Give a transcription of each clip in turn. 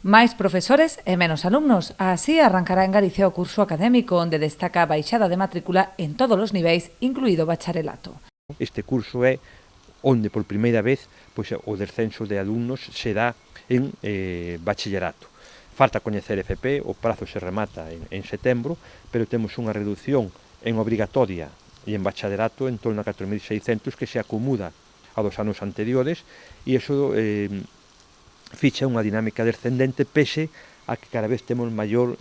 Máis profesores e menos alumnos. Así arrancará en Galicia o curso académico onde destaca a baixada de matrícula en todos os niveis, incluído o bacharelato. Este curso é onde por primeira vez pois, o descenso de alumnos se dá en bachillerato. Falta coñecer FP, o prazo se remata en setembro, pero temos unha reducción en obrigatoria e en bachillerato en torno a 4.600 que se acumula a dos anos anteriores e iso ficha unha dinámica descendente pese a que cada vez temos maior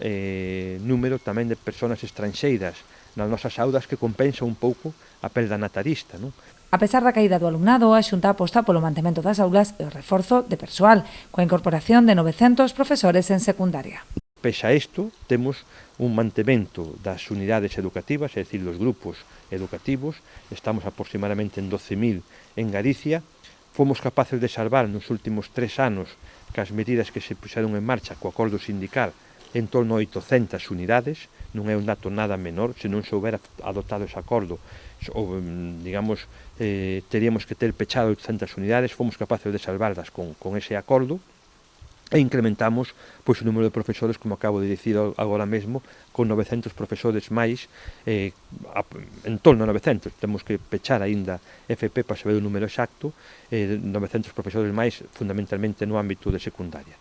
número tamén de persoas estranxeiras nas nosas aulas que compensa un pouco a perda natalista, non? A pesar da caída do alumnado, a Xunta aposta polo mantemento das aulas e o reforzo de persoal, coa incorporación de 900 profesores en secundaria. Pese a isto, temos un mantemento das unidades educativas, é dicir, dos grupos educativos, estamos aproximadamente en 12.000 en Galicia. Fomos capaces de salvar nos últimos 3 anos cas medidas que se puxeron en marcha co acordo sindical en torno a 800 unidades, non é un dato nada menor, se non se houbera adoptado ese acordo, digamos, teríamos que ter pechado 800 unidades, fomos capaces de salvarlas con ese acordo, e incrementamos pois, o número de profesores, como acabo de dicir agora mesmo, con 900 profesores máis, en torno a 900, temos que pechar aínda FP para saber o número exacto, 900 profesores máis, fundamentalmente no ámbito de secundaria.